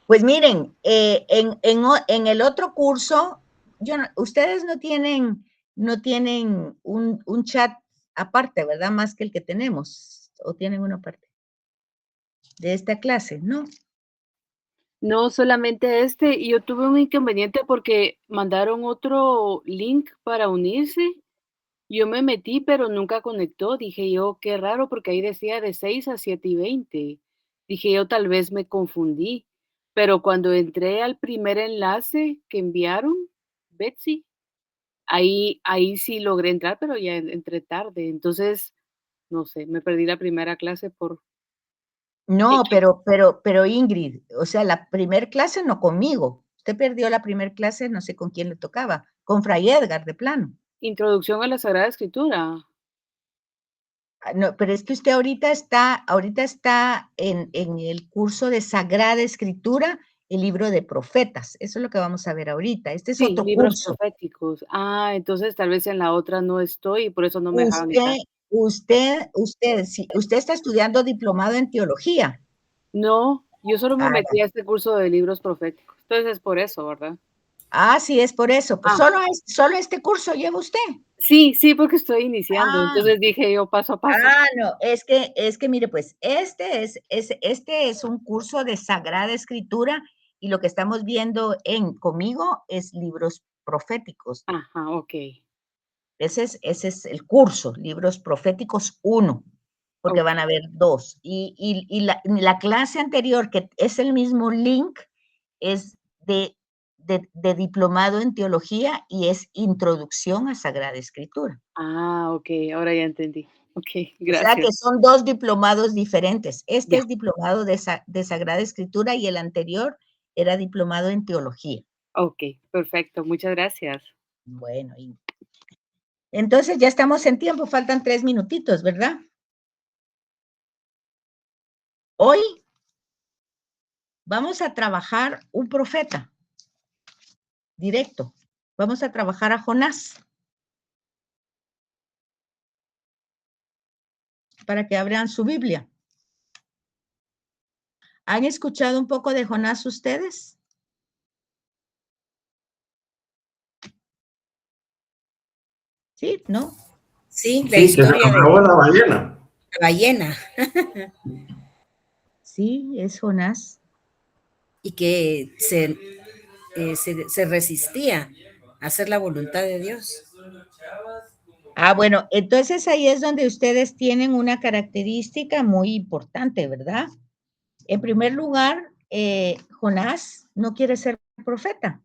Pues miren, en el otro curso, ustedes no tienen un chat aparte, ¿verdad? Más que el que tenemos, o tienen uno aparte de esta clase, ¿no? No, solamente este, y yo tuve un inconveniente porque mandaron otro link para unirse. Yo me metí, pero nunca conectó. Dije yo, qué raro, porque ahí decía de 6 a 7:20. Dije yo, tal vez me confundí. Pero cuando entré al primer enlace que enviaron, Betsy, ahí sí logré entrar, pero ya entré tarde. Entonces, no sé, me perdí la primera clase por No, X. pero Ingrid, o sea, la primer clase no conmigo. Usted perdió la primer clase, no sé con quién le tocaba, con Fray Edgar, de plano. Introducción a la Sagrada Escritura. No, pero es que usted ahorita está en el curso de Sagrada Escritura, el libro de profetas. Eso es lo que vamos a ver ahorita. Este es Sí, otro libros curso. proféticos. Ah, entonces tal vez en la otra no estoy y por eso no me dejaban Usted, entrar. si usted está estudiando diplomado en teología. No, yo solo me Ah, metí a este curso de libros proféticos. Entonces es por eso, ¿verdad? sí, es por eso. Pues Ah, solo este curso lleva usted. sí, sí, porque estoy iniciando. Ah, Entonces dije yo paso a paso. no, es que mire, pues este es un curso de Sagrada Escritura y lo que estamos viendo conmigo es libros proféticos. Ajá, ok. Ese es el curso, libros proféticos 1, porque Ok. van a haber 2. Y la clase anterior, que es el mismo link, es de diplomado en teología y es introducción a Sagrada Escritura. Ah, ok, ahora ya entendí. Ok, O sea gracias. que son 2 diplomados diferentes. Este Ya, es diplomado de Sagrada Escritura y el anterior era diplomado en teología. ok, perfecto. Muchas gracias. Bueno, y entonces ya estamos en tiempo, faltan 3 minutitos, ¿verdad? Hoy vamos a trabajar un profeta directo. Vamos a trabajar a Jonás. Para que abran su Biblia. ¿Han escuchado un poco de Jonás ustedes? ¿Sí? ¿No? Sí, la Sí, que se historia de tragó la ballena. la ballena Sí, es Jonás. y que se resistía a hacer la voluntad de Dios. Bueno, entonces ahí es donde ustedes tienen una característica muy importante, ¿verdad? En primer lugar, Jonás no quiere ser profeta.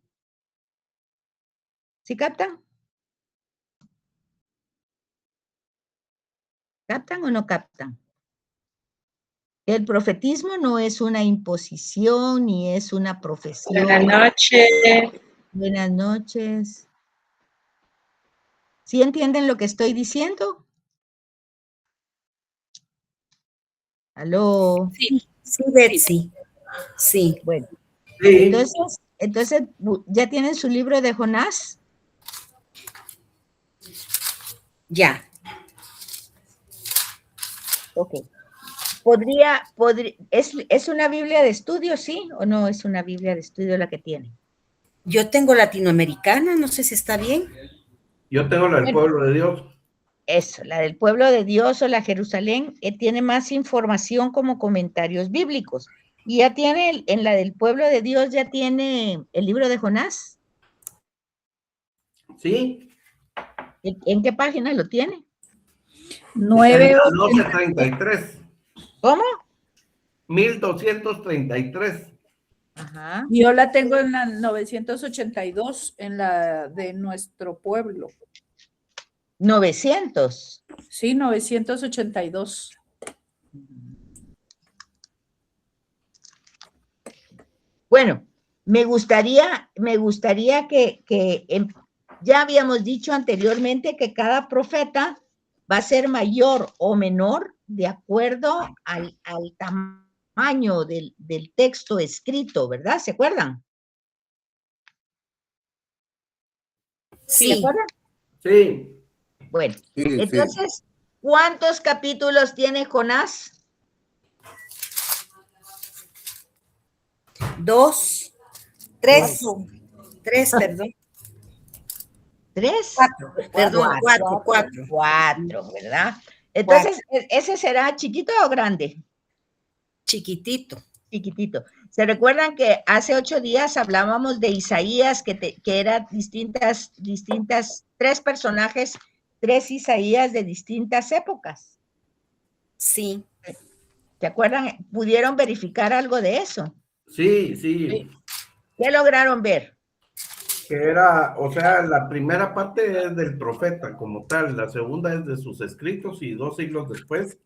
¿Sí captan? ¿Captan o no captan? El profetismo no es una imposición ni es una profesión. Buenas noches. Buenas noches. ¿Sí entienden lo que estoy diciendo? ¿Aló? Sí, sí, Sí, Betsy, sí, Bueno, Sí, entonces, ¿ya tienen su libro de Jonás? ya. Ok. ¿Es una Biblia de estudio, sí? ¿O no es una Biblia de estudio la que tienen? Yo tengo latinoamericana, no sé si está bien. yo tengo la del Bueno, pueblo de Dios. eso, la del pueblo de Dios o la Jerusalén, tiene más información como comentarios bíblicos. Y ya tiene, en la del pueblo de Dios, ya tiene el libro de Jonás. Sí, ¿En qué página lo tiene? está en 9:80. 1233. ¿Cómo? 1233. Ajá. Yo la tengo en la 982, en la de nuestro pueblo. 900. Sí, 982. Bueno, me gustaría ya habíamos dicho anteriormente que cada profeta va a ser mayor o menor de acuerdo al tamaño del texto escrito, ¿verdad? ¿Se acuerdan? ¿Se Sí, sí. acuerdan? Sí, Bueno, Sí, sí. entonces, ¿cuántos capítulos tiene Jonás? 2, 3, Cuatro. 3, perdón. 3. 4, perdón, 4, 4. 4, ¿verdad? Entonces, ¿ese será chiquito o grande? Chiquitito. Chiquitito. ¿Se recuerdan que hace 8 días hablábamos de Isaías, que eran distintas, 3 personajes, 3 Isaías de distintas épocas? Sí. ¿Se acuerdan? ¿Pudieron verificar algo de eso? Sí, sí. ¿Qué lograron ver? Que era, o sea, la primera parte es del profeta como tal, la segunda es de sus escritos y 2 siglos después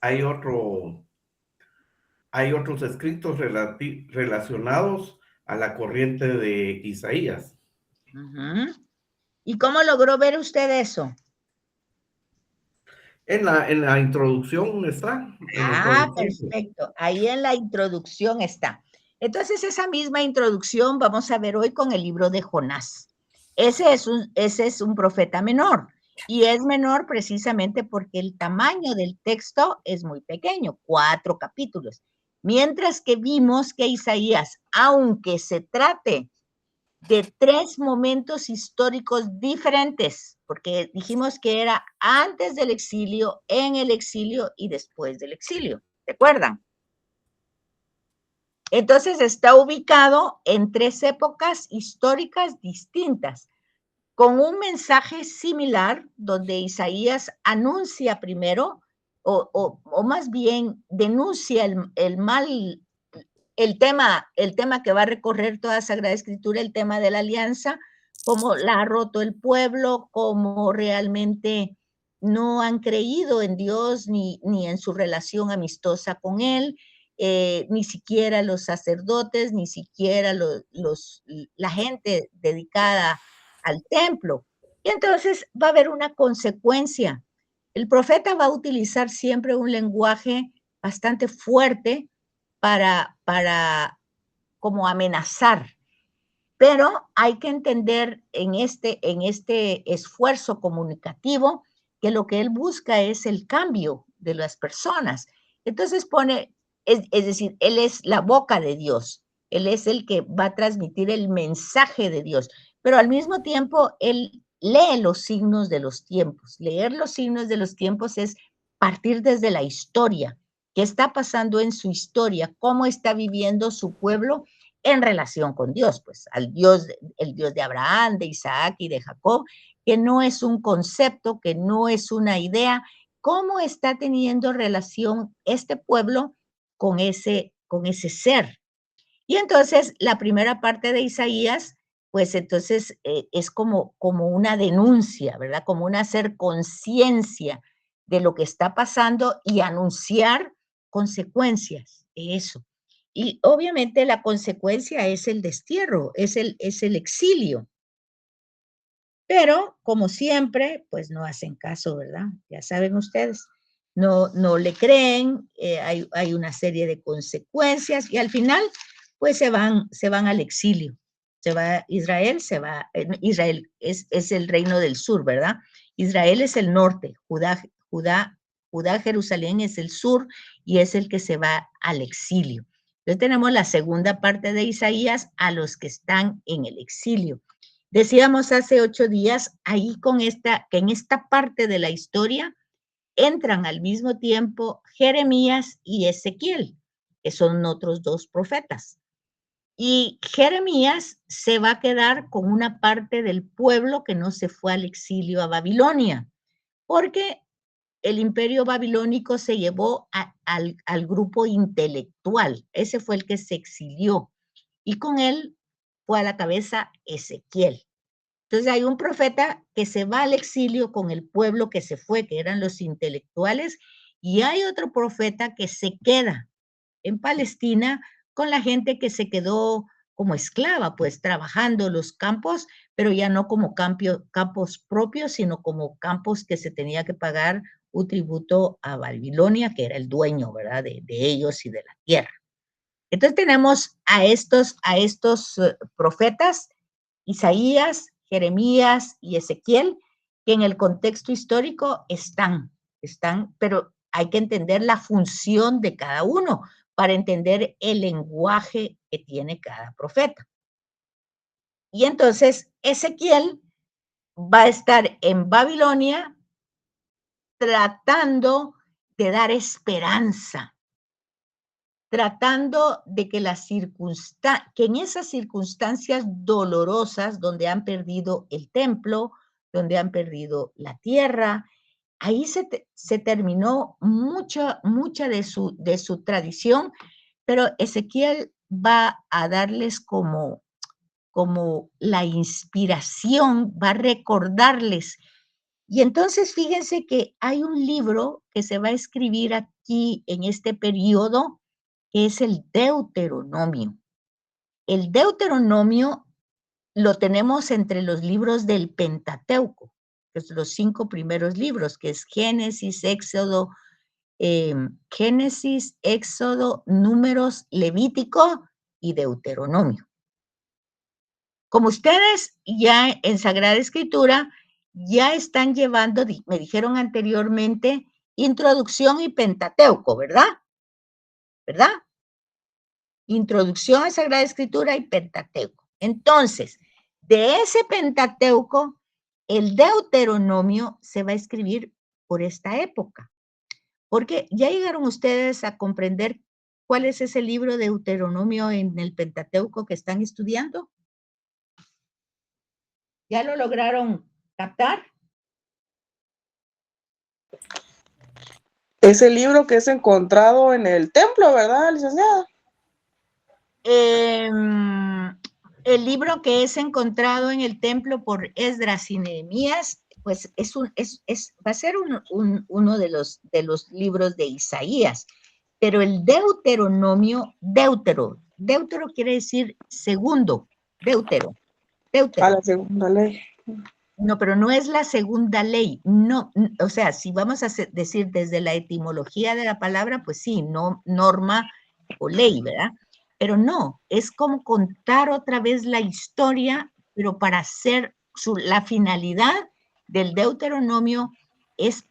hay otros escritos relacionados a la corriente de Isaías. Uh-huh. ¿Y cómo logró ver usted eso? En la introducción está. Perfecto. Ahí en la introducción está. Entonces, esa misma introducción vamos a ver hoy con el libro de Jonás. Ese es un profeta menor. Y es menor precisamente porque el tamaño del texto es muy pequeño, 4 capítulos. Mientras que vimos que Isaías, aunque se trate de 3 momentos históricos diferentes, porque dijimos que era antes del exilio, en el exilio y después del exilio. ¿Recuerdan? Entonces está ubicado en 3 épocas históricas distintas, con un mensaje similar, donde Isaías anuncia primero, o más bien denuncia el mal, el tema que va a recorrer toda Sagrada Escritura, el tema de la alianza, cómo la ha roto el pueblo, cómo realmente no han creído en Dios ni en su relación amistosa con Él, ni siquiera los sacerdotes, ni siquiera la gente dedicada al templo. Y entonces va a haber una consecuencia. El profeta va a utilizar siempre un lenguaje bastante fuerte para como amenazar. Pero hay que entender en este esfuerzo comunicativo que lo que él busca es el cambio de las personas. Entonces es decir, él es la boca de Dios, él es el que va a transmitir el mensaje de Dios, pero al mismo tiempo él lee los signos de los tiempos. Leer los signos de los tiempos es partir desde la historia, qué está pasando en su historia, cómo está viviendo su pueblo en relación con Dios, pues el Dios de Abraham, de Isaac y de Jacob, que no es un concepto, que no es una idea, cómo está teniendo relación este pueblo con ese ser. Y entonces la primera parte de Isaías, pues entonces es como una denuncia, ¿verdad? Como un hacer conciencia de lo que está pasando y anunciar consecuencias de eso. Y obviamente la consecuencia es el destierro, es el exilio. Pero, como siempre, pues no hacen caso, ¿verdad? Ya saben ustedes, no le creen, hay una serie de consecuencias y al final, pues se van al exilio. Israel es el reino del sur, ¿verdad? Israel es el norte, Judá, Jerusalén es el sur y es el que se va al exilio. Entonces tenemos la segunda parte de Isaías a los que están en el exilio. Decíamos hace 8 días, ahí que en esta parte de la historia entran al mismo tiempo Jeremías y Ezequiel, que son otros 2 profetas. Y Jeremías se va a quedar con una parte del pueblo que no se fue al exilio a Babilonia, porque el imperio babilónico se llevó al grupo intelectual, ese fue el que se exilió, y con él fue a la cabeza Ezequiel. Entonces hay un profeta que se va al exilio con el pueblo que se fue, que eran los intelectuales, y hay otro profeta que se queda en Palestina con la gente que se quedó como esclava, pues trabajando los campos, pero ya no como campos propios, sino como campos que se tenía que pagar un tributo a Babilonia, que era el dueño, ¿verdad?, de ellos y de la tierra. Entonces tenemos a estos profetas, Isaías, Jeremías y Ezequiel, que en el contexto histórico están, pero hay que entender la función de cada uno para entender el lenguaje que tiene cada profeta. Y entonces Ezequiel va a estar en Babilonia tratando de dar esperanza, tratando de que que en esas circunstancias dolorosas donde han perdido el templo, donde han perdido la tierra, ahí se terminó mucha de su tradición, pero Ezequiel va a darles como la inspiración, va a recordarles. Y entonces fíjense que hay un libro que se va a escribir aquí en este periodo, que es el Deuteronomio. El Deuteronomio lo tenemos entre los libros del Pentateuco, que son los 5 primeros libros, que es Génesis, Éxodo, Números, Levítico y Deuteronomio. Como ustedes ya en Sagrada Escritura ya están llevando, me dijeron anteriormente, Introducción y Pentateuco, ¿verdad? ¿Verdad? Introducción a Sagrada Escritura y Pentateuco. Entonces, de ese Pentateuco, el Deuteronomio se va a escribir por esta época. Porque ya llegaron ustedes a comprender cuál es ese libro de Deuteronomio en el Pentateuco que están estudiando. ¿Ya lo lograron captar? Es el libro que es encontrado en el templo, ¿verdad, licenciada? El libro que es encontrado en el templo por Esdras y Nehemías, pues va a ser uno de los libros de Isaías. Pero el Deuteronomio, Deutero quiere decir segundo, Deutero. A la segunda ley. No, pero no es la segunda ley. No, o sea, si vamos a decir desde la etimología de la palabra, pues sí, no norma o ley, ¿verdad? Pero no, es como contar otra vez la historia, pero para hacer la finalidad del Deuteronomio es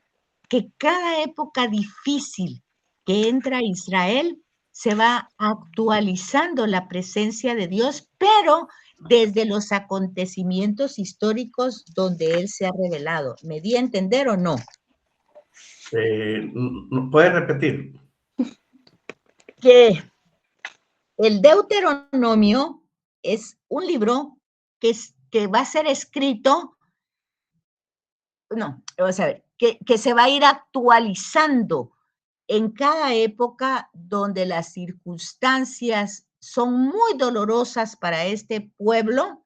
que cada época difícil que entra Israel se va actualizando la presencia de Dios, pero desde los acontecimientos históricos donde Él se ha revelado. ¿Me di a entender o no? ¿Puedes repetir? Que el Deuteronomio es un libro que va a ser escrito, no, vamos a ver, que se va a ir actualizando en cada época donde las circunstancias son muy dolorosas para este pueblo,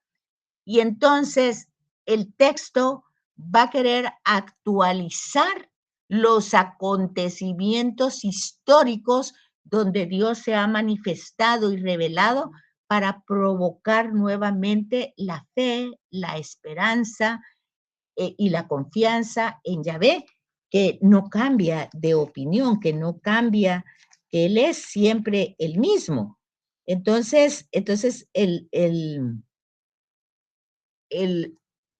y entonces el texto va a querer actualizar los acontecimientos históricos donde Dios se ha manifestado y revelado para provocar nuevamente la fe, la esperanza y la confianza en Yahvé, que no cambia de opinión, que no cambia, que Él es siempre el mismo. Entonces el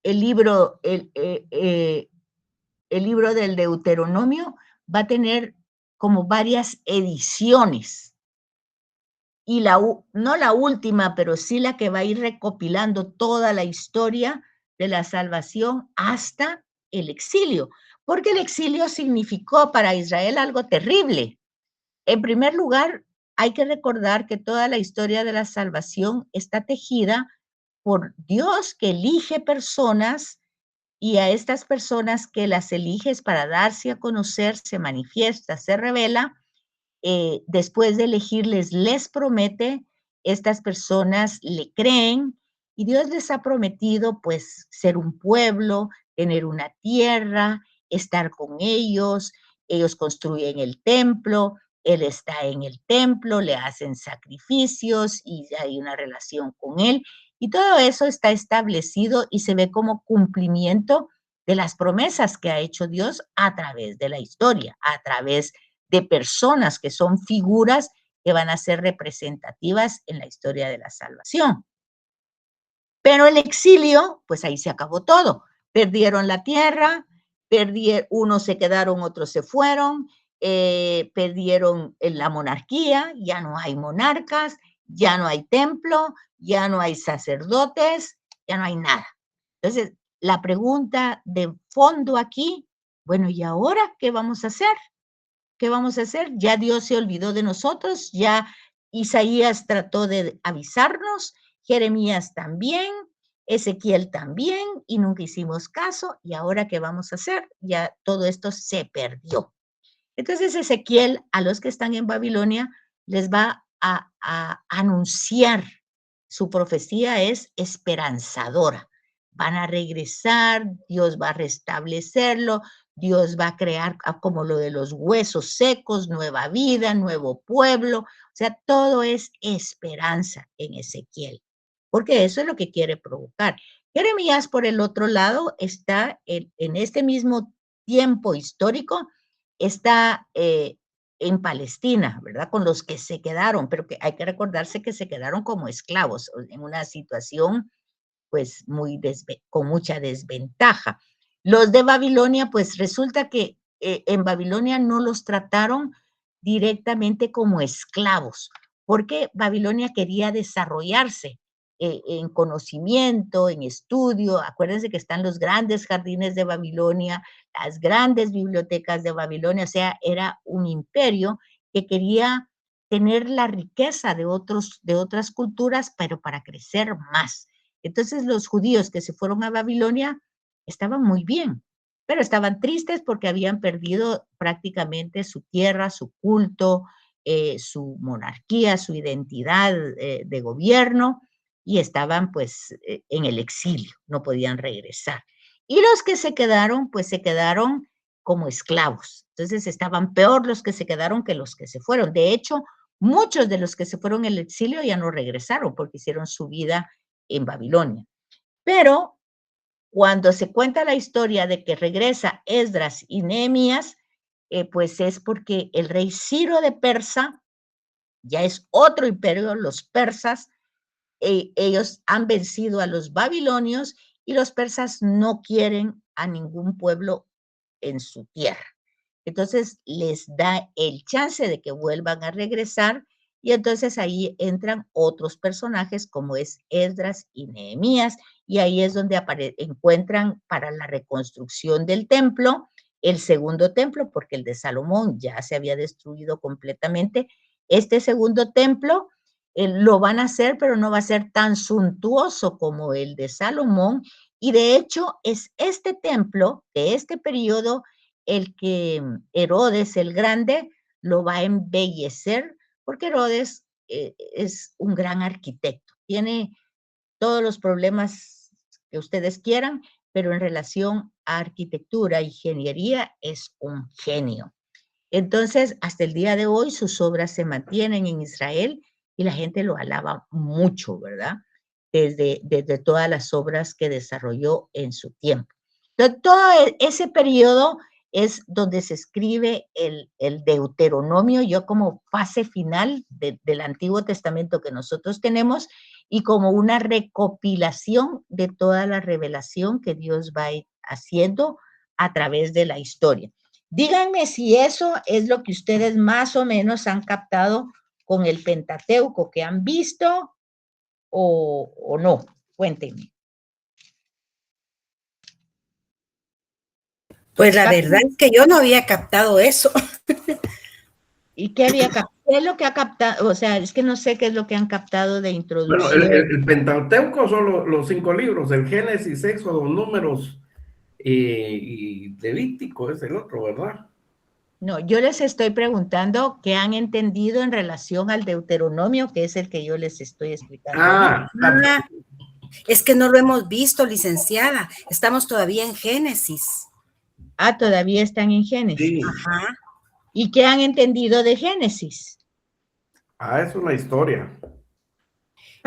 libro del Deuteronomio va a tener como varias ediciones. Y no la última, pero sí la que va a ir recopilando toda la historia de la salvación hasta el exilio, porque el exilio significó para Israel algo terrible. En primer lugar, hay que recordar que toda la historia de la salvación está tejida por Dios, que elige personas, y a estas personas que las eliges para darse a conocer, se manifiesta, se revela. Después de elegirles, les promete, estas personas le creen, y Dios les ha prometido pues ser un pueblo, tener una tierra, estar con ellos construyen el templo, Él está en el templo, le hacen sacrificios y hay una relación con Él, y todo eso está establecido y se ve como cumplimiento de las promesas que ha hecho Dios a través de la historia, a través de personas que son figuras que van a ser representativas en la historia de la salvación. Pero el exilio, pues ahí se acabó todo. Perdieron la tierra, unos se quedaron, otros se fueron, perdieron la monarquía, ya no hay monarcas, ya no hay templo, ya no hay sacerdotes, ya no hay nada. Entonces, la pregunta de fondo aquí, bueno, ¿y ahora qué vamos a hacer? ¿Qué vamos a hacer? Ya Dios se olvidó de nosotros, ya Isaías trató de avisarnos, Jeremías también, Ezequiel también, y nunca hicimos caso, ¿y ahora qué vamos a hacer? Ya todo esto se perdió. Entonces Ezequiel, a los que están en Babilonia, les va a anunciar, su profecía es esperanzadora. Van a regresar, Dios va a restablecerlo, Dios va a crear como lo de los huesos secos, nueva vida, nuevo pueblo. O sea, todo es esperanza en Ezequiel, porque eso es lo que quiere provocar. Jeremías, por el otro lado, está en este mismo tiempo histórico, está en Palestina, ¿verdad? Con los que se quedaron, pero que hay que recordarse que se quedaron como esclavos en una situación pues con mucha desventaja. Los de Babilonia, pues resulta que en Babilonia no los trataron directamente como esclavos, porque Babilonia quería desarrollarse en conocimiento, en estudio. Acuérdense que están los grandes jardines de Babilonia, las grandes bibliotecas de Babilonia, o sea, era un imperio que quería tener la riqueza de otras culturas, pero para crecer más. Entonces los judíos que se fueron a Babilonia estaban muy bien, pero estaban tristes porque habían perdido prácticamente su tierra, su culto, su monarquía, su identidad de gobierno, y estaban pues en el exilio, no podían regresar. Y los que se quedaron, pues se quedaron como esclavos. Entonces estaban peor los que se quedaron que los que se fueron. De hecho, muchos de los que se fueron al exilio ya no regresaron porque hicieron su vida en Babilonia. Pero cuando se cuenta la historia de que regresa Esdras y Nehemías, pues es porque el rey Ciro de Persa, ya es otro imperio, los persas, ellos han vencido a los babilonios y los persas no quieren a ningún pueblo en su tierra. Entonces les da el chance de que vuelvan a regresar, y entonces ahí entran otros personajes como es Esdras y Nehemías, y ahí es donde encuentran para la reconstrucción del templo, el segundo templo, porque el de Salomón ya se había destruido completamente. Este segundo templo lo van a hacer, pero no va a ser tan suntuoso como el de Salomón, y de hecho es este templo de este periodo el que Herodes el Grande lo va a embellecer, porque Herodes es un gran arquitecto, tiene todos los problemas que ustedes quieran, pero en relación a arquitectura, ingeniería, es un genio. Entonces, hasta el día de hoy, sus obras se mantienen en Israel y la gente lo alaba mucho, ¿verdad? Desde todas las obras que desarrolló en su tiempo. Entonces, todo ese periodo es donde se escribe el Deuteronomio, yo como fase final del Antiguo Testamento que nosotros tenemos, y como una recopilación de toda la revelación que Dios va a ir haciendo a través de la historia. Díganme si eso es lo que ustedes más o menos han captado con el Pentateuco, que han visto o no. Cuéntenme. Pues la verdad es que yo no había captado eso. ¿Y qué había captado? ¿Qué es lo que ha captado? O sea, es que no sé qué es lo que han captado de introducción. Bueno, el Pentateuco son los 5 libros, el Génesis, Éxodo, Números y Levítico es el otro, ¿verdad? No, yo les estoy preguntando qué han entendido en relación al Deuteronomio, que es el que yo les estoy explicando. Es que no lo hemos visto, licenciada. Estamos todavía en Génesis. Todavía están en Génesis. Sí. Ajá. ¿Y qué han entendido de Génesis? Es una historia.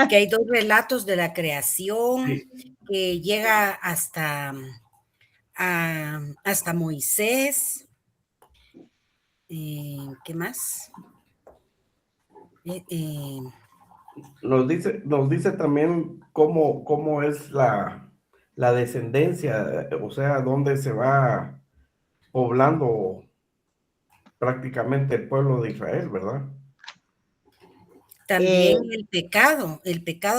Que hay 2 relatos de la creación, sí, que llega hasta Moisés. ¿Qué más? Nos dice también cómo es la descendencia, o sea, dónde se va poblando prácticamente el pueblo de Israel, ¿verdad? También el pecado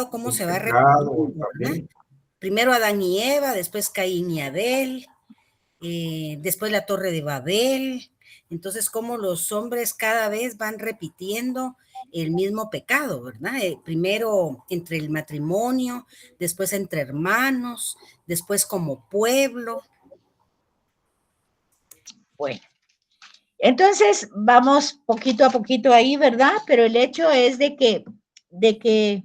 cómo El se va pecado repitiendo, ¿verdad? también. Primero Adán y Eva, después Caín y Abel, después la Torre de Babel. Entonces, cómo los hombres cada vez van repitiendo el mismo pecado, ¿verdad? Primero entre el matrimonio, después entre hermanos, después como pueblo. Bueno, entonces vamos poquito a poquito ahí, ¿verdad? Pero el hecho es de que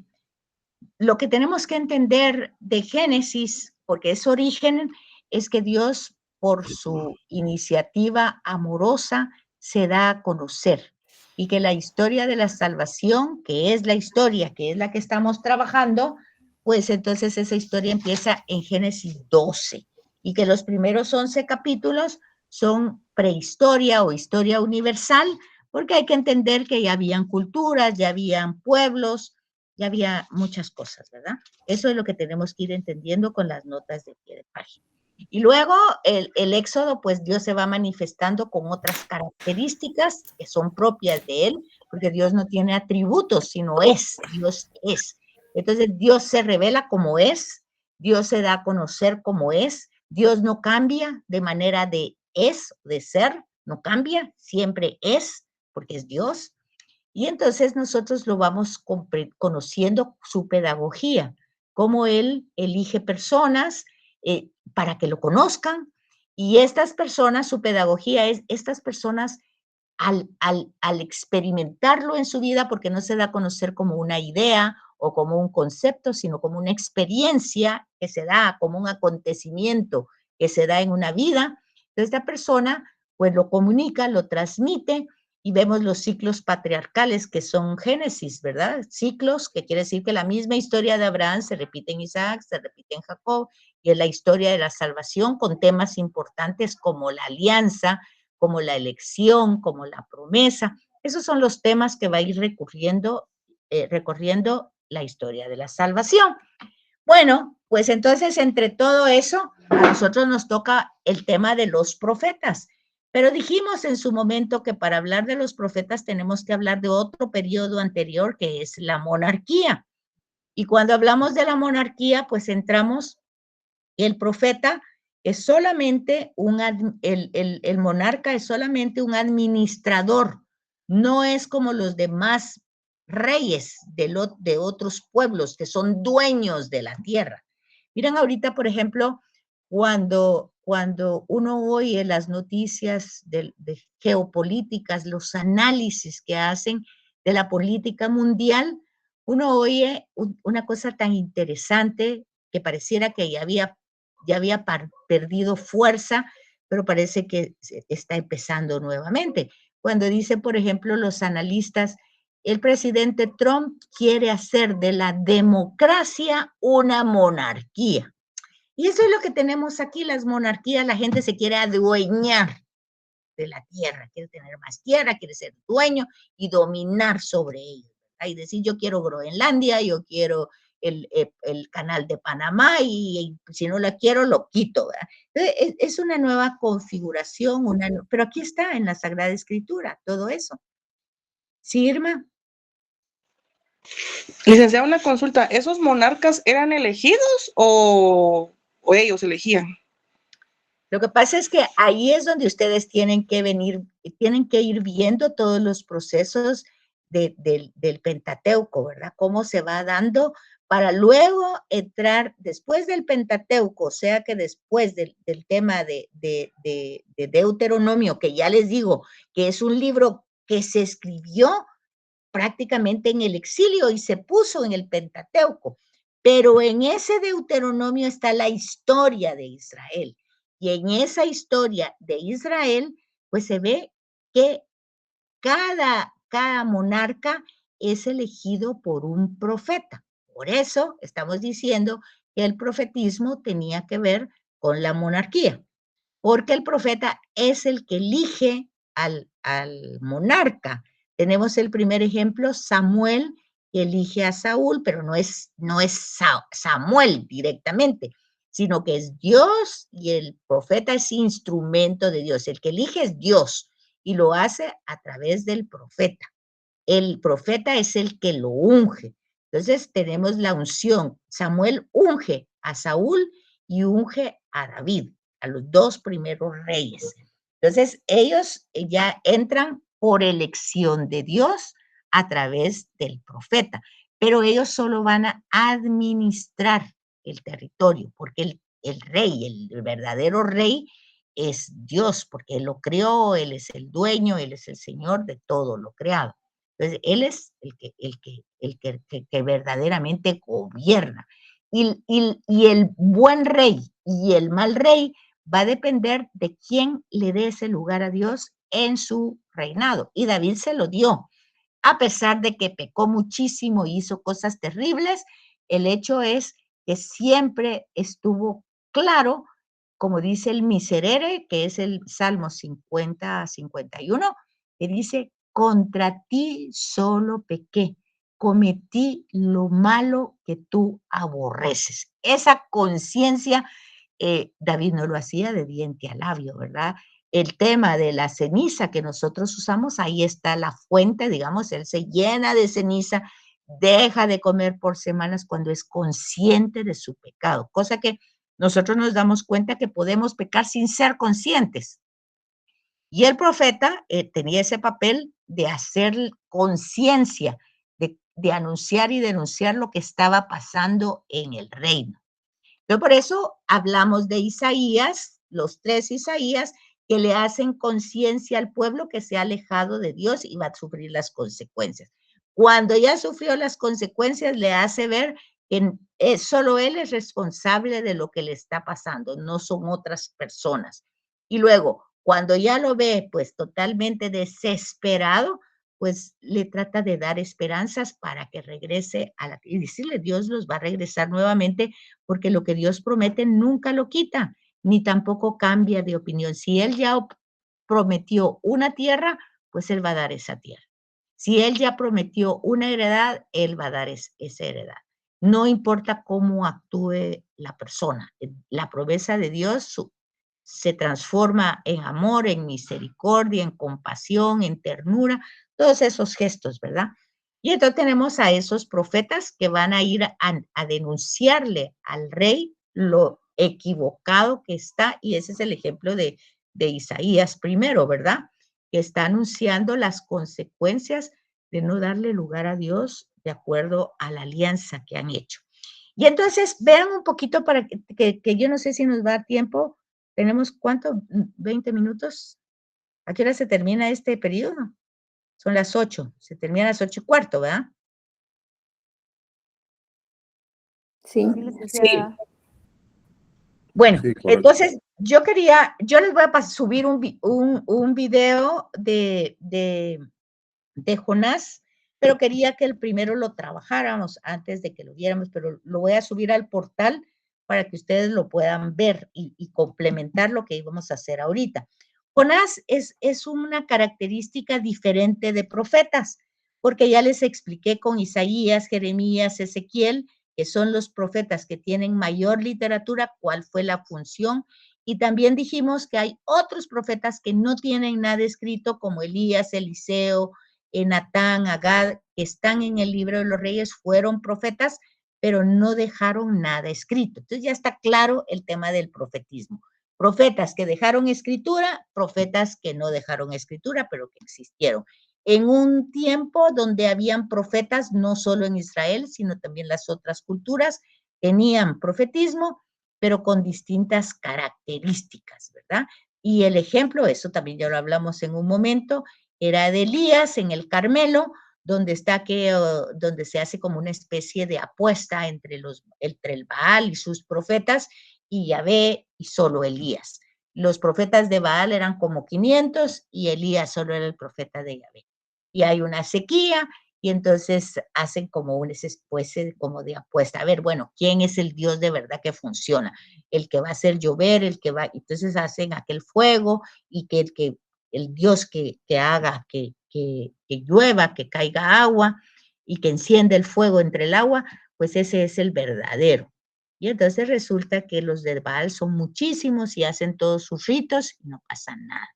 lo que tenemos que entender de Génesis, porque es origen, es que Dios, por su iniciativa amorosa, se da a conocer y que la historia de la salvación, que es la historia, que es la que estamos trabajando, pues entonces esa historia empieza en Génesis 12 y que los primeros 11 capítulos son prehistoria o historia universal, porque hay que entender que ya habían culturas, ya habían pueblos, ya había muchas cosas, ¿verdad? Eso es lo que tenemos que ir entendiendo con las notas de pie de página. Y luego el Éxodo, pues Dios se va manifestando con otras características que son propias de Él, porque Dios no tiene atributos, sino es, Dios es. Entonces Dios se revela como es, Dios se da a conocer como es, Dios no cambia de manera de es, de ser, no cambia, siempre es, porque es Dios. Y entonces nosotros lo vamos conociendo su pedagogía, cómo él elige personas para que lo conozcan. Y estas personas, su pedagogía es, estas personas al experimentarlo en su vida, porque no se da a conocer como una idea o como un concepto, sino como una experiencia que se da, como un acontecimiento que se da en una vida. Entonces, esta persona pues lo comunica, lo transmite, y vemos los ciclos patriarcales que son Génesis, ¿verdad? Ciclos, que quiere decir que la misma historia de Abraham se repite en Isaac, se repite en Jacob, y es la historia de la salvación con temas importantes como la alianza, como la elección, como la promesa. Esos son los temas que va a ir recorriendo la historia de la salvación. Bueno, pues entonces entre todo eso, a nosotros nos toca el tema de los profetas. Pero dijimos en su momento que para hablar de los profetas tenemos que hablar de otro periodo anterior, que es la monarquía. Y cuando hablamos de la monarquía, pues entramos, el profeta es solamente el monarca es solamente un administrador, no es como los demás reyes de otros pueblos que son dueños de la tierra. Miren ahorita, por ejemplo, cuando uno oye las noticias de geopolíticas, los análisis que hacen de la política mundial, uno oye una cosa tan interesante que pareciera que ya había perdido fuerza, pero parece que está empezando nuevamente. Cuando dice, por ejemplo, los analistas, el presidente Trump quiere hacer de la democracia una monarquía. Y eso es lo que tenemos aquí, las monarquías, la gente se quiere adueñar de la tierra, quiere tener más tierra, quiere ser dueño y dominar sobre ellos. Y decir, yo quiero Groenlandia, yo quiero el canal de Panamá y si no la quiero, lo quito. Entonces, es una nueva configuración, pero aquí está en la Sagrada Escritura, todo eso. ¿Sí, Irma? Licenciada, una consulta. ¿Esos monarcas eran elegidos o ellos elegían? Lo que pasa es que ahí es donde ustedes tienen que ir viendo todos los procesos del Pentateuco, ¿verdad? Cómo se va dando para luego entrar después del Pentateuco, o sea que después del tema de Deuteronomio, que ya les digo que es un libro que se escribió prácticamente en el exilio y se puso en el Pentateuco, pero en ese Deuteronomio está la historia de Israel. Y en esa historia de Israel, pues se ve que cada monarca es elegido por un profeta. Por eso estamos diciendo que el profetismo tenía que ver con la monarquía, porque el profeta es el que elige al monarca. Tenemos el primer ejemplo, Samuel, que elige a Saúl, pero no es Samuel directamente, sino que es Dios y el profeta es instrumento de Dios. El que elige es Dios y lo hace a través del profeta. El profeta es el que lo unge. Entonces tenemos la unción. Samuel unge a Saúl y unge a David, a los dos primeros reyes. Entonces ellos ya entran por elección de Dios a través del profeta, pero ellos solo van a administrar el territorio, porque el rey, el verdadero rey es Dios, porque Él lo creó, Él es el dueño, Él es el Señor de todo lo creado. Entonces, Él es el que verdaderamente gobierna. Y el buen rey y el mal rey va a depender de quién le dé ese lugar a Dios en su reinado. Y David se lo dio. A pesar de que pecó muchísimo y hizo cosas terribles, el hecho es que siempre estuvo claro, como dice el Miserere, que es el Salmo 50-51, que dice, contra ti solo pequé, cometí lo malo que tú aborreces. Esa conciencia, David no lo hacía de diente a labio, ¿verdad? El tema de la ceniza que nosotros usamos, ahí está la fuente, digamos, él se llena de ceniza, deja de comer por semanas cuando es consciente de su pecado, cosa que nosotros nos damos cuenta que podemos pecar sin ser conscientes. Y el profeta tenía ese papel de hacer conciencia, de anunciar y denunciar lo que estaba pasando en el reino. Entonces, por eso hablamos de Isaías, los 3 Isaías, que le hacen conciencia al pueblo que se ha alejado de Dios y va a sufrir las consecuencias. Cuando ya sufrió las consecuencias, le hace ver que solo él es responsable de lo que le está pasando, no son otras personas. Y luego, cuando ya lo ve pues totalmente desesperado, pues le trata de dar esperanzas para que regrese y decirle, Dios los va a regresar nuevamente, porque lo que Dios promete nunca lo quita, ni tampoco cambia de opinión. Si Él ya prometió una tierra, pues Él va a dar esa tierra. Si Él ya prometió una heredad, Él va a dar esa heredad. No importa cómo actúe la persona. La promesa de Dios se transforma en amor, en misericordia, en compasión, en ternura, todos esos gestos, ¿verdad? Y entonces tenemos a esos profetas que van a ir a denunciarle al rey lo equivocado que está, y ese es el ejemplo de Isaías primero, ¿verdad? Que está anunciando las consecuencias de no darle lugar a Dios de acuerdo a la alianza que han hecho. Y entonces vean un poquito para que yo no sé si nos va a dar tiempo. ¿Tenemos cuánto? ¿20 minutos? ¿A qué hora se termina este periodo? Son las 8, se termina a las 8:15, ¿verdad? Sí. Sí. Bueno, Sí, correcto. entonces yo les voy a subir un video de Jonás, pero quería que el primero lo trabajáramos antes de que lo viéramos, pero lo voy a subir al portal para que ustedes lo puedan ver y complementar lo que íbamos a hacer ahorita. Jonás es una característica diferente de profetas, porque ya les expliqué con Isaías, Jeremías, Ezequiel, que son los profetas que tienen mayor literatura, cuál fue la función, y también dijimos que hay otros profetas que no tienen nada escrito, como Elías, Eliseo, Natán, Agad, que están en el libro de los reyes, fueron profetas, pero no dejaron nada escrito. Entonces ya está claro el tema del profetismo. Profetas que dejaron escritura, profetas que no dejaron escritura, pero que existieron. En un tiempo donde habían profetas, no solo en Israel, sino también las otras culturas, tenían profetismo, pero con distintas características, ¿verdad? Y el ejemplo, eso también ya lo hablamos en un momento, era de Elías en el Carmelo, donde se hace como una especie de apuesta entre el Baal y sus profetas, y Yahvé y solo Elías. Los profetas de Baal eran como 500 y Elías solo era el profeta de Yahvé. Y hay una sequía y entonces hacen como una especie como de apuesta. A ver, bueno, ¿quién es el Dios de verdad que funciona? El que va a hacer llover, entonces hacen aquel fuego y que el Dios que haga que llueva, que caiga agua y que encienda el fuego entre el agua, pues ese es el verdadero. Y entonces resulta que los de Baal son muchísimos y hacen todos sus ritos y no pasa nada.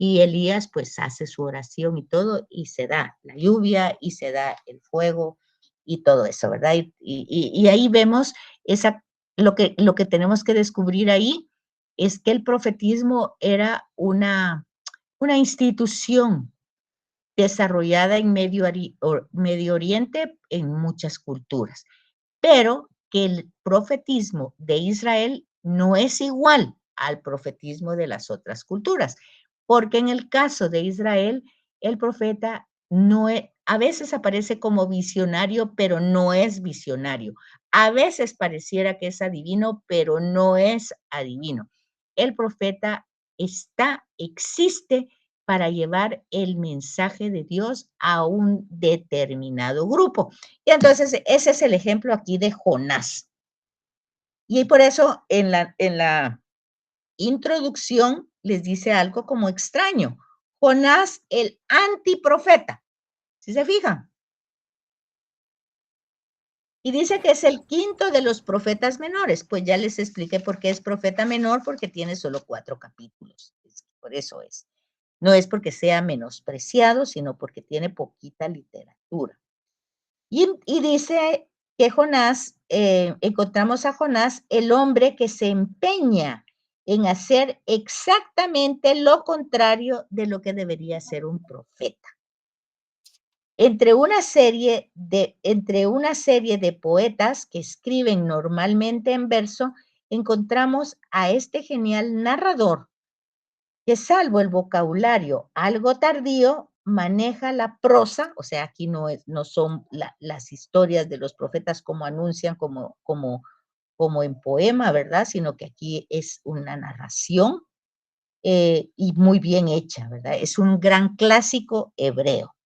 y Elías pues hace su oración y todo, y se da la lluvia, y se da el fuego, y todo eso, ¿verdad? Y ahí vemos lo que tenemos que descubrir ahí es que el profetismo era una institución desarrollada en Medio Oriente en muchas culturas, pero que el profetismo de Israel no es igual al profetismo de las otras culturas, porque en el caso de Israel, el profeta no es, a veces aparece como visionario, pero no es visionario. A veces pareciera que es adivino, pero no es adivino. El profeta existe para llevar el mensaje de Dios a un determinado grupo. Y entonces ese es el ejemplo aquí de Jonás. Y por eso en la introducción les dice algo como extraño. Jonás, el antiprofeta. ¿Sí se fijan? Y dice que es el quinto de los profetas menores. Pues ya les expliqué por qué es profeta menor, porque tiene solo 4 capítulos. Por eso es. No es porque sea menospreciado, sino porque tiene poquita literatura. Y dice que Jonás, encontramos a Jonás, el hombre que se empeña en hacer exactamente lo contrario de lo que debería ser un profeta. Entre una serie de poetas que escriben normalmente en verso, encontramos a este genial narrador que, salvo el vocabulario algo tardío, maneja la prosa, o sea, aquí no son las historias de los profetas como anuncian, como en poema, ¿verdad? Sino que aquí es una narración y muy bien hecha, ¿verdad? Es un gran clásico hebreo.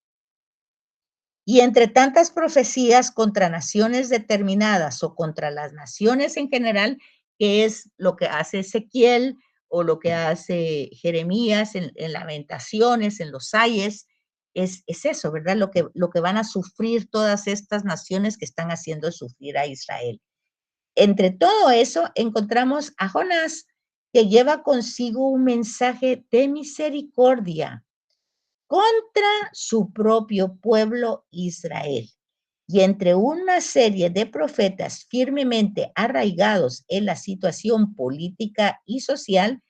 Y entre tantas profecías contra naciones determinadas o contra las naciones en general, que es lo que hace Ezequiel o lo que hace Jeremías en Lamentaciones, en los Ayes, es eso, ¿verdad? Lo que van a sufrir todas estas naciones que están haciendo sufrir a Israel. Entre todo eso encontramos a Jonás, que lleva consigo un mensaje de misericordia contra su propio pueblo Israel. Y entre una serie de profetas firmemente arraigados en la situación política y social,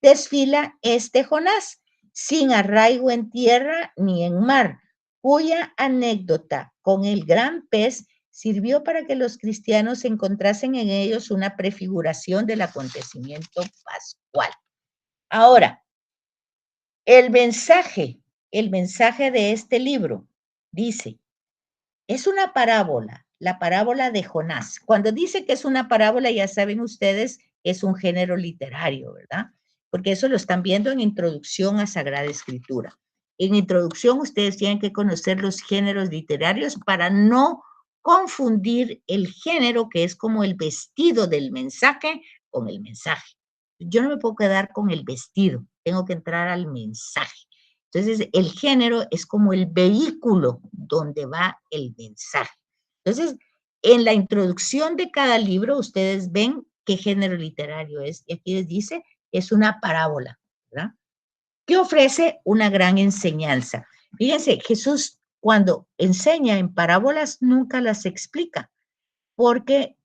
desfila este Jonás, sin arraigo en tierra ni en mar, cuya anécdota con el gran pez sirvió para que los cristianos encontrasen en ellos una prefiguración del acontecimiento pascual. Ahora, el mensaje de este libro dice, es una parábola, la parábola de Jonás. Cuando dice que es una parábola, ya saben ustedes, es un género literario, ¿verdad? Porque eso lo están viendo en Introducción a Sagrada Escritura. En Introducción ustedes tienen que conocer los géneros literarios para no confundir el género, que es como el vestido del mensaje, con el mensaje. Yo no me puedo quedar con el vestido, tengo que entrar al mensaje. Entonces, el género es como el vehículo donde va el mensaje. Entonces, en la introducción de cada libro, ustedes ven qué género literario es. Y aquí les dice, es una parábola, ¿verdad? Que ofrece una gran enseñanza. Fíjense, Jesús cuando enseña en parábolas nunca las explica, porque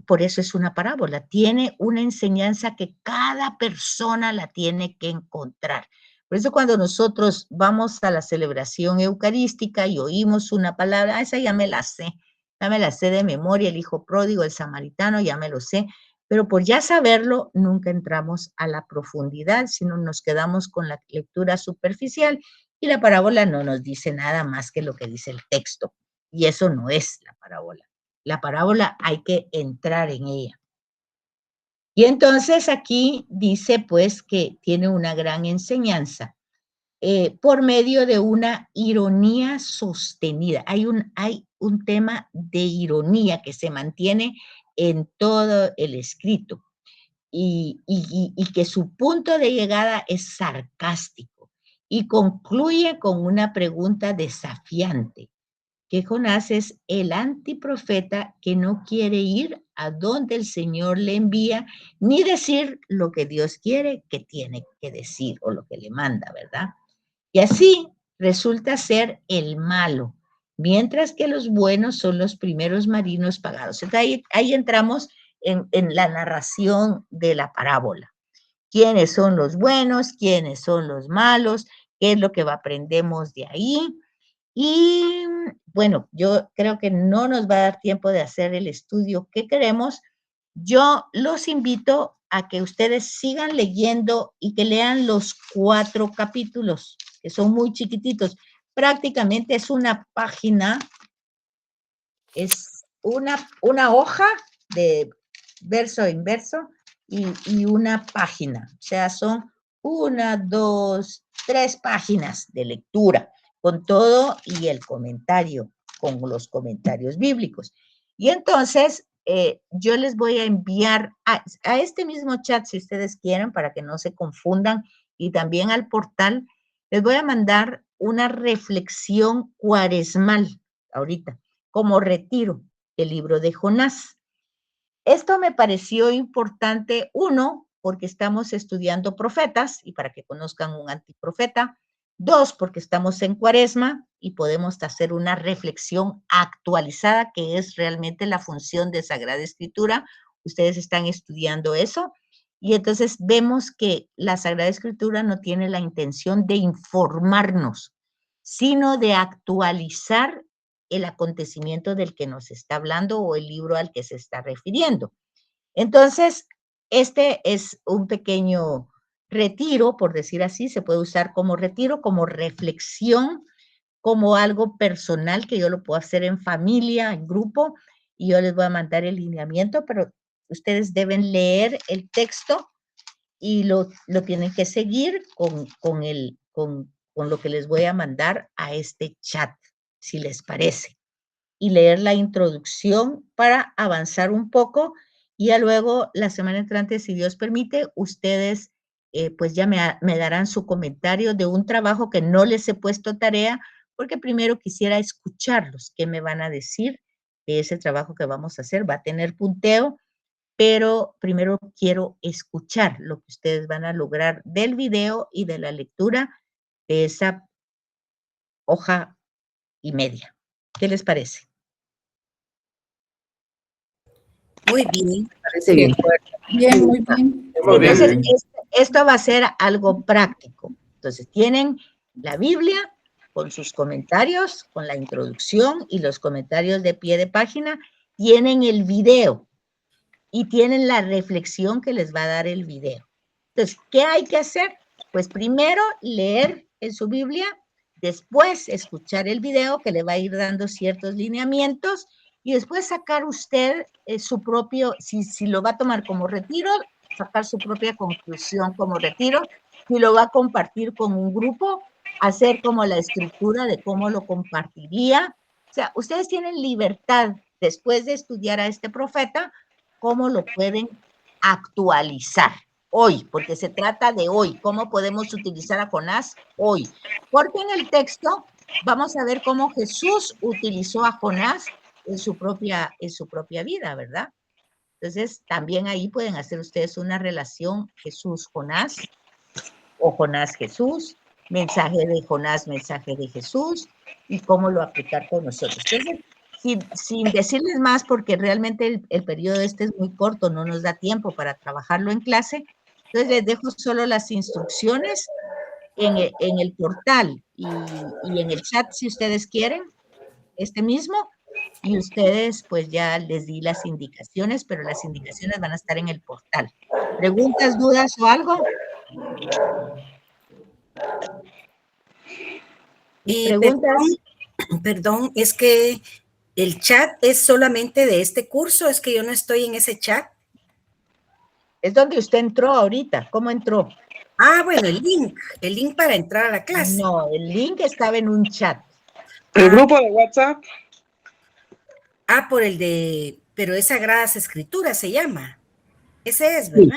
por eso es una parábola. Tiene una enseñanza que cada persona la tiene que encontrar. Por eso cuando nosotros vamos a la celebración eucarística y oímos una palabra, esa ya me la sé de memoria, el hijo pródigo, el samaritano, ya me lo sé, pero por ya saberlo, nunca entramos a la profundidad, sino nos quedamos con la lectura superficial y la parábola no nos dice nada más que lo que dice el texto. Y eso no es la parábola. La parábola hay que entrar en ella. Y entonces aquí dice pues que tiene una gran enseñanza por medio de una ironía sostenida. Hay un tema de ironía que se mantiene en todo el escrito y que su punto de llegada es sarcástico y concluye con una pregunta desafiante. que Jonás es el antiprofeta que no quiere ir a donde el Señor le envía, ni decir lo que Dios quiere que tiene que decir o lo que le manda, ¿verdad? Y así resulta ser el malo, mientras que los buenos son los primeros marinos pagados. Entonces ahí entramos en la narración de la parábola. ¿Quiénes son los buenos? ¿Quiénes son los malos? ¿Qué es lo que aprendemos de ahí? Y bueno, yo creo que no nos va a dar tiempo de hacer el estudio que queremos. Yo los invito a que ustedes sigan leyendo y que lean los 4 capítulos, que son muy chiquititos. Prácticamente es una página, es una hoja de verso en verso y una página. O sea, son 1, 2, 3 páginas de lectura con todo y el comentario, con los comentarios bíblicos. Y entonces, yo les voy a enviar a este mismo chat, si ustedes quieren, para que no se confundan, y también al portal, les voy a mandar una reflexión cuaresmal, ahorita, como retiro del libro de Jonás. Esto me pareció importante, uno, porque estamos estudiando profetas y para que conozcan un antiprofeta. 2, porque estamos en Cuaresma y podemos hacer una reflexión actualizada, que es realmente la función de Sagrada Escritura. Ustedes están estudiando eso y entonces vemos que la Sagrada Escritura no tiene la intención de informarnos, sino de actualizar el acontecimiento del que nos está hablando o el libro al que se está refiriendo. Entonces, este es un pequeño retiro, por decir así, se puede usar como retiro, como reflexión, como algo personal que yo lo puedo hacer en familia, en grupo, y yo les voy a mandar el lineamiento, pero ustedes deben leer el texto y lo tienen que seguir con lo que les voy a mandar a este chat, si les parece, y leer la introducción para avanzar un poco, y ya luego la semana entrante, si Dios permite, ustedes pues ya me darán su comentario de un trabajo que no les he puesto tarea, porque primero quisiera escucharlos, qué me van a decir de ese trabajo que vamos a hacer. Va a tener punteo, pero primero quiero escuchar lo que ustedes van a lograr del video y de la lectura de esa hoja y media. ¿Qué les parece? Muy bien. Parece bien. Bien, muy bien. Entonces, esto va a ser algo práctico. Entonces, tienen la Biblia con sus comentarios, con la introducción y los comentarios de pie de página. Tienen el video y tienen la reflexión que les va a dar el video. Entonces, ¿qué hay que hacer? Pues primero leer en su Biblia, después escuchar el video que le va a ir dando ciertos lineamientos y después sacar usted su propio, si lo va a tomar como retiro, sacar su propia conclusión como retiro, si lo va a compartir con un grupo, hacer como la estructura de cómo lo compartiría. O sea, ustedes tienen libertad, después de estudiar a este profeta, cómo lo pueden actualizar hoy, porque se trata de hoy, cómo podemos utilizar a Jonás hoy. Porque en el texto vamos a ver cómo Jesús utilizó a Jonás en su propia vida, ¿verdad? Entonces, también ahí pueden hacer ustedes una relación Jesús-Jonás o Jonás-Jesús, mensaje de Jonás, mensaje de Jesús, y cómo lo aplicar con nosotros. Entonces, sin decirles más, porque realmente el periodo este es muy corto, no nos da tiempo para trabajarlo en clase, entonces les dejo solo las instrucciones en el portal y en el chat si ustedes quieren, este mismo, y ustedes pues ya les di las indicaciones, pero las indicaciones van a estar en el portal. ¿Preguntas, dudas o algo? ¿Preguntas? Perdón, es que el chat es solamente de este curso, es que yo no estoy en ese chat. Es donde usted entró ahorita. ¿Cómo entró? Ah, bueno, el link para entrar a la clase. No, el link estaba en un chat. El grupo de WhatsApp. Ah, pero es Sagradas Escrituras se llama. Ese es, ¿verdad?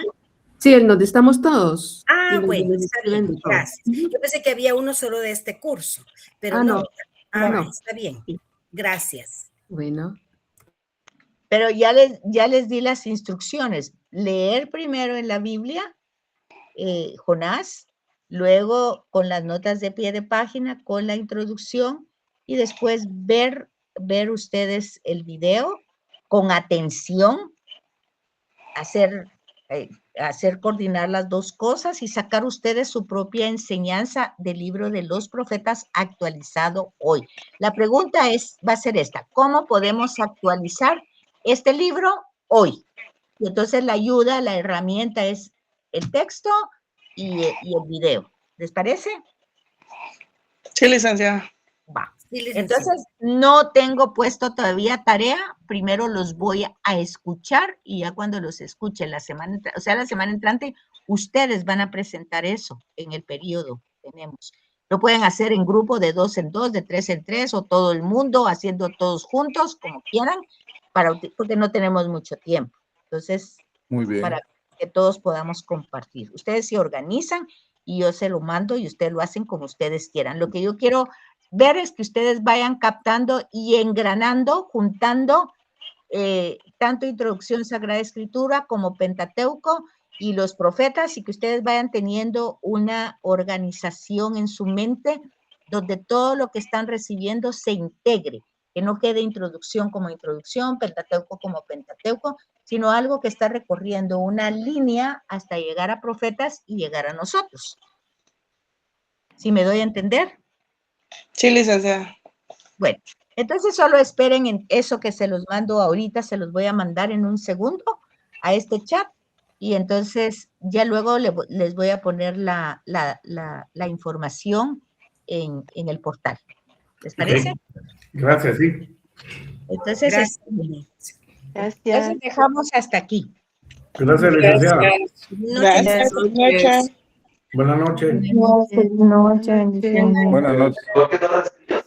Sí, en donde estamos todos. Ah, bueno, está bien, gracias. Yo pensé que había uno solo de este curso, pero no. Ah, no. Está bien. Gracias. Bueno, Pero ya les di las instrucciones. Leer primero en la Biblia, Jonás, luego con las notas de pie de página, con la introducción, y después ver ustedes el video con atención, hacer coordinar las dos cosas y sacar ustedes su propia enseñanza del libro de los profetas actualizado hoy. La pregunta va a ser esta: ¿cómo podemos actualizar este libro hoy? Y entonces la ayuda, la herramienta es el texto y el video. ¿Les parece? Sí, licenciada. Va. Sí, licenciada. Entonces, no tengo puesto todavía tarea. Primero los voy a escuchar y ya cuando los escuche la semana entrante, ustedes van a presentar eso en el periodo que tenemos. Lo pueden hacer en grupo de 2 en 2, de 3 en 3 o todo el mundo haciendo todos juntos, como quieran, porque no tenemos mucho tiempo. Entonces, Muy bien. para que todos podamos compartir. Ustedes se organizan y yo se lo mando y ustedes lo hacen como ustedes quieran. Lo que yo quiero ver es que ustedes vayan captando y engranando, juntando tanto Introducción Sagrada Escritura como Pentateuco y los profetas, y que ustedes vayan teniendo una organización en su mente donde todo lo que están recibiendo se integre, que no quede introducción como introducción, Pentateuco como Pentateuco, sino algo que está recorriendo una línea hasta llegar a profetas y llegar a nosotros. ¿Sí me doy a entender? Sí, licenciada. Bueno, entonces solo esperen en eso que se los mando ahorita, se los voy a mandar en un segundo a este chat y entonces ya luego les voy a poner la información en el portal. ¿Les parece? Ok. Gracias, sí. Entonces, Gracias. entonces dejamos hasta aquí. Gracias, licenciada. Gracias. Buenas noches. Buenas noches. Buenas noches, bendiciones. Buenas noches.